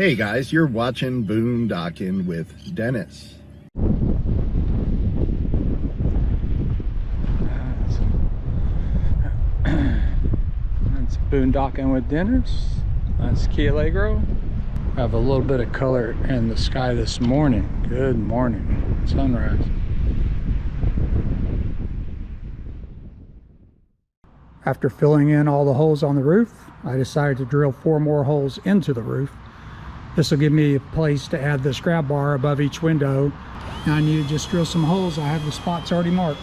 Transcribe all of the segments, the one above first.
Hey guys, you're watching Boondocking with Dennis. That's Boondocking with Dennis. That's a.k.a. I have a little bit of color in the sky this morning. Good morning. Sunrise. After filling in all the holes on the roof, I decided to drill 4 more holes into the roof. This will give me a place to add this grab bar above each window. Now I need to just drill some holes. I have the spots already marked.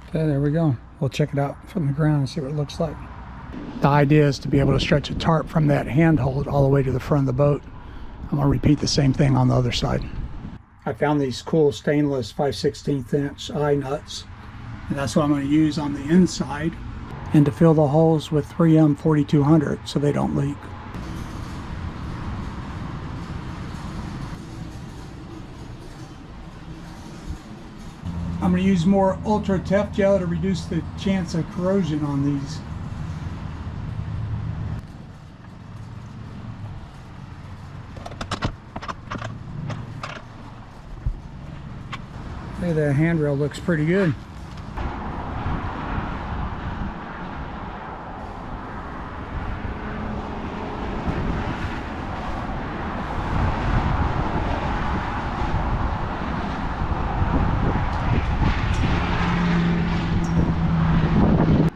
Okay, there we go. We'll check it out from the ground and see what it looks like. The idea is to be able to stretch a tarp from that handhold all the way to the front of the boat. I'm going to repeat the same thing on the other side. I found these cool stainless 5/16 inch eye nuts, and that's what I'm going to use on the inside, and to fill the holes with 3M 4200 so they don't leak. I'm going to use more Ultra Tough Gel to reduce the chance of corrosion on these. Hey, the handrail looks pretty good.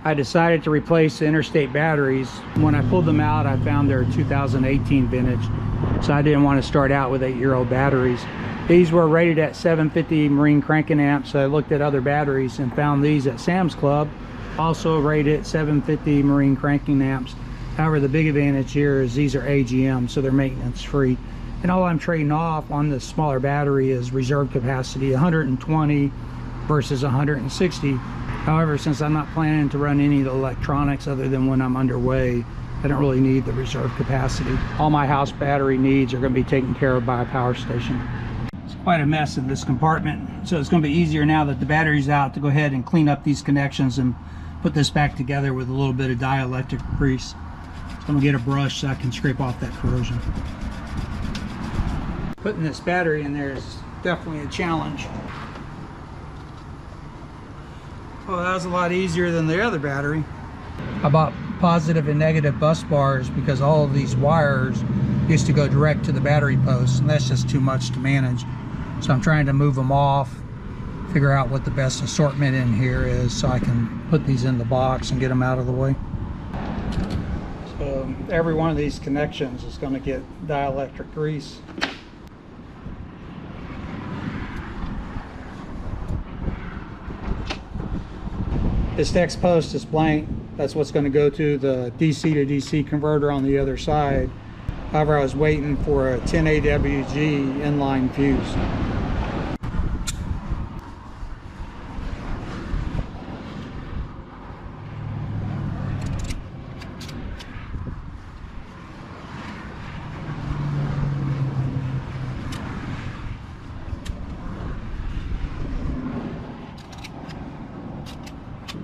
I decided to replace the interstate batteries. When I pulled them out, I found they're 2018 vintage, so I didn't want to start out with 8-year-old batteries. These were rated at 750 marine cranking amps. So I looked at other batteries and found these at Sam's Club, also rated 750 marine cranking amps. However, the big advantage here is these are AGM, so they're maintenance free. And all I'm trading off on the smaller battery is reserve capacity, 120 versus 160. However, since I'm not planning to run any of the electronics other than when I'm underway, I don't really need the reserve capacity. All my house battery needs are going to be taken care of by a power station. It's quite a mess in this compartment, so it's going to be easier now that the battery's out to go ahead and clean up these connections and put this back together with a little bit of dielectric grease. So I'm going to get a brush so I can scrape off that corrosion. Putting this battery in there is definitely a challenge. Well, that was a lot easier than the other battery. I bought positive and negative bus bars because all of these wires used to go direct to the battery posts, and that's just too much to manage. So I'm trying to move them off, figure out what the best assortment in here is so I can put these in the box and get them out of the way. So every one of these connections is going to get dielectric grease. This next post is blank. That's what's going to go to the DC to DC converter on the other side. However, I was waiting for a 10 AWG inline fuse.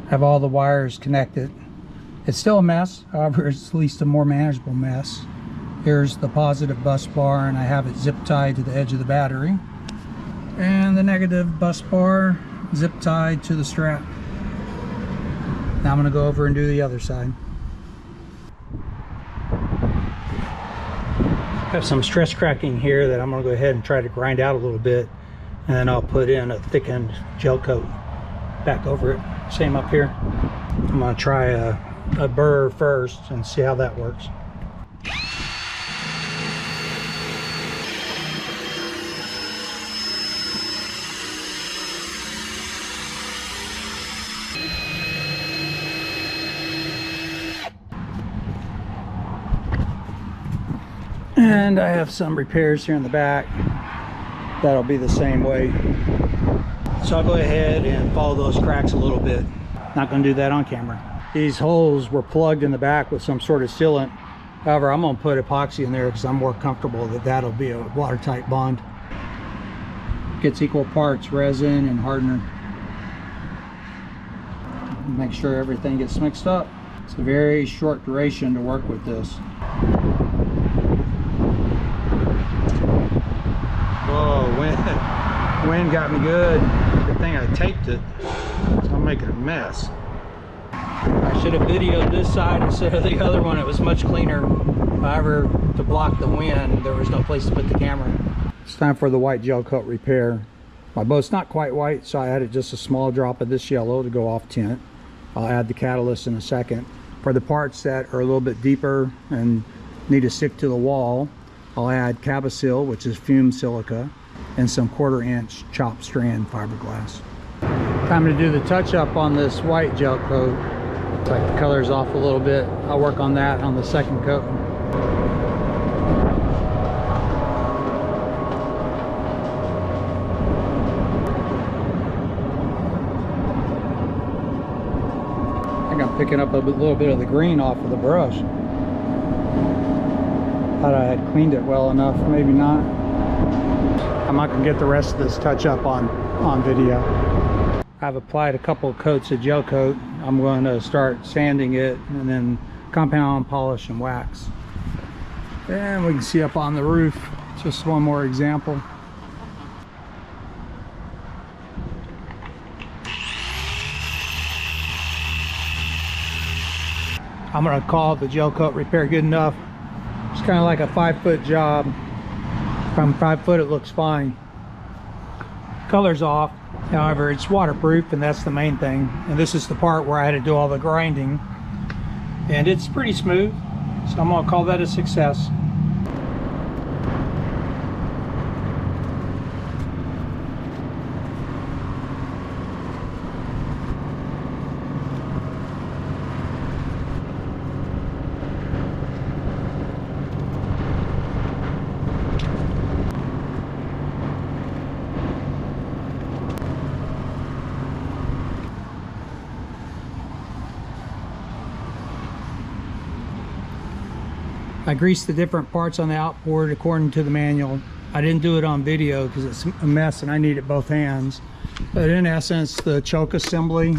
Have all the wires connected. It's still a mess, however, it's at least a more manageable mess. Here's the positive bus bar, and I have it zip tied to the edge of the battery. And the negative bus bar zip tied to the strap. Now I'm going to go over and do the other side. I have some stress cracking here that I'm going to go ahead and try to grind out a little bit, and then I'll put in a thickened gel coat back over it. Same up here. I'm going to try a burr first and see how that works. And I have some repairs here in the back. That'll be the same way. So I'll go ahead and follow those cracks a little bit. Not going to do that on camera. These holes were plugged in the back with some sort of sealant. However, I'm going to put epoxy in there because I'm more comfortable that that'll be a watertight bond. Gets equal parts resin and hardener. and make sure everything gets mixed up. It's a very short duration to work with this. Whoa, wind got me good. Good thing I taped it, so I'm making a mess. I should have videoed this side instead of the other one. It was much cleaner. However, to block the wind, there was no place to put the camera. It's time for the white gel coat repair. My boat's not quite white, so I added just a small drop of this yellow to go off tint. I'll add the catalyst in a second. For the parts that are a little bit deeper and need to stick to the wall, I'll add Cabasil, which is fumed silica, and some 1/4 inch chopped strand fiberglass. Time to do the touch up on this white gel coat. Looks like the color's off a little bit. I'll work on that on the second coat. I think I'm picking up a little bit of the green off of the brush. Thought I had cleaned it well enough, maybe not. I'm not gonna get the rest of this touch up on video. I've applied a couple of coats of gel coat. I'm going to start sanding it and then compound, polish, and wax. And we can see up on the roof, just one more example. I'm gonna call the gel coat repair good enough. It's kind of like a 5-foot job. From 5 foot, it looks fine. Color's off. However, it's waterproof, and that's the main thing. And this is the part where I had to do all the grinding. And it's pretty smooth, so I'm gonna call that a success. I greased the different parts on the outboard according to the manual. I didn't do it on video because it's a mess and I needed both hands. But in essence, the choke assembly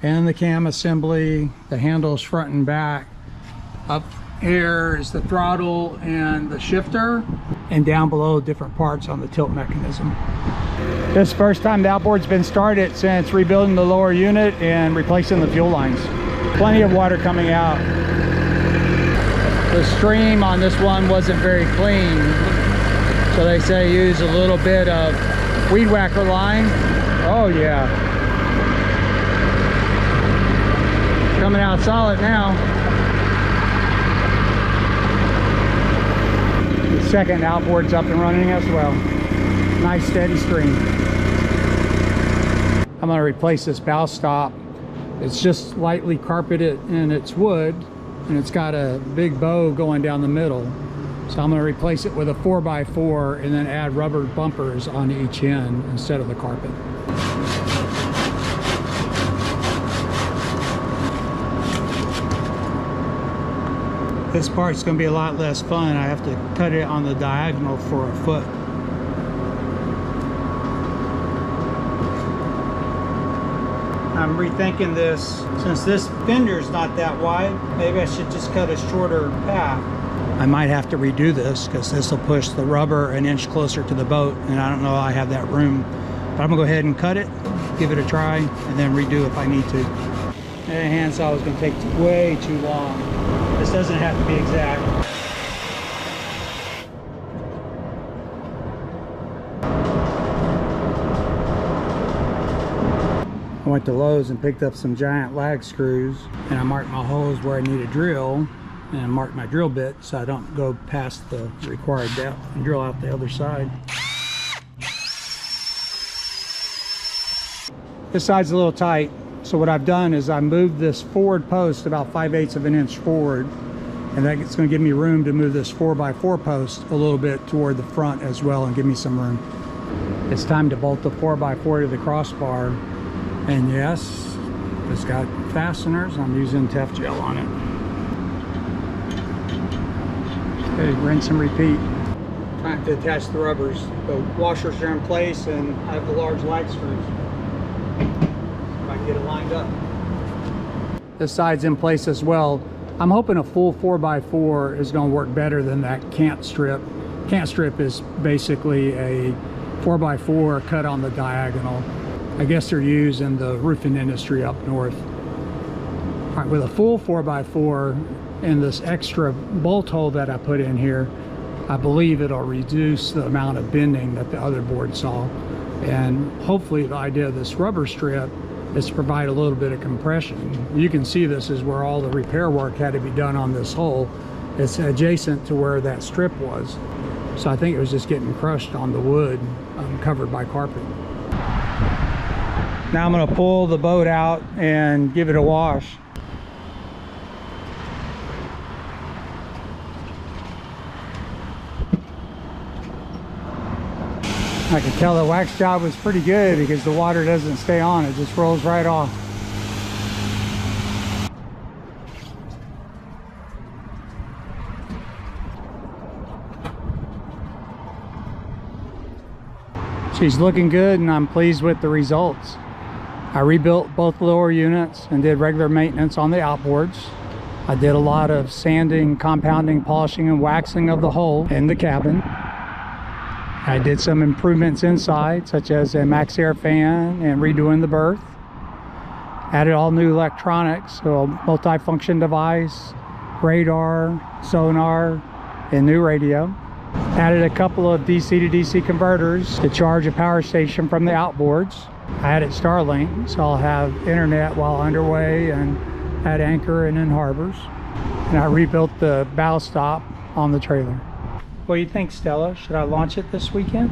and the cam assembly, the handles front and back. Up here is the throttle and the shifter, and down below different parts on the tilt mechanism. This is the first time the outboard's been started since rebuilding the lower unit and replacing the fuel lines. Plenty of water coming out. The stream on this one wasn't very clean, so they say use a little bit of weed whacker line. Oh yeah, coming out solid now. The second outboard's up and running as well. Nice steady stream. I'm going to replace this bow stop. It's just lightly carpeted and it's wood, and it's got a big bow going down the middle. So I'm going to replace it with a 4x4 and then add rubber bumpers on each end instead of the carpet. This part's going to be a lot less fun. I have to cut it on the diagonal for a foot. I'm rethinking this. Since this fender's not that wide, maybe I should just cut a shorter path. I might have to redo this because this will push the rubber an inch closer to the boat, and I don't know I have that room. But I'm gonna go ahead and cut it, give it a try, and then redo if I need to. And handsaw is gonna take way too long. This doesn't have to be exact. I went to Lowe's and picked up some giant lag screws, and I marked my holes where I need a drill, and I marked my drill bit so I don't go past the required depth and drill out the other side. This side's a little tight, so what I've done is I moved this forward post about 5/8 of an inch forward, and that's going to give me room to move this 4x4 post a little bit toward the front as well and give me some room. It's time to bolt the 4x4 to the crossbar. And yes, it's got fasteners. I'm using Tef gel on it. Okay, rinse and repeat. Time to attach the rubbers. The washers are in place and I have the large lag screws. If I can get it lined up. the sides in place as well. I'm hoping a full 4x4 is going to work better than that cant strip. Cant strip is basically a 4x4 cut on the diagonal. I guess they're used in the roofing industry up north. All right, with a full 4x4 and this extra bolt hole that I put in here, I believe it'll reduce the amount of bending that the other board saw. And hopefully the idea of this rubber strip is to provide a little bit of compression. You can see this is where all the repair work had to be done on this hole. It's adjacent to where that strip was. So I think it was just getting crushed on the wood covered by carpet. Now I'm going to pull the boat out and give it a wash. I can tell the wax job was pretty good because the water doesn't stay on, it just rolls right off. She's looking good and I'm pleased with the results. I rebuilt both lower units and did regular maintenance on the outboards. I did a lot of sanding, compounding, polishing, and waxing of the hull in the cabin. I did some improvements inside, such as a max air fan and redoing the berth. Added all new electronics, so a multi-function device, radar, sonar, and new radio. Added a couple of DC to DC converters to charge a power station from the outboards. I added Starlink, so I'll have internet while underway and at anchor and in harbors. And I rebuilt the bow stop on the trailer. What do you think, Stella? Should I launch it this weekend?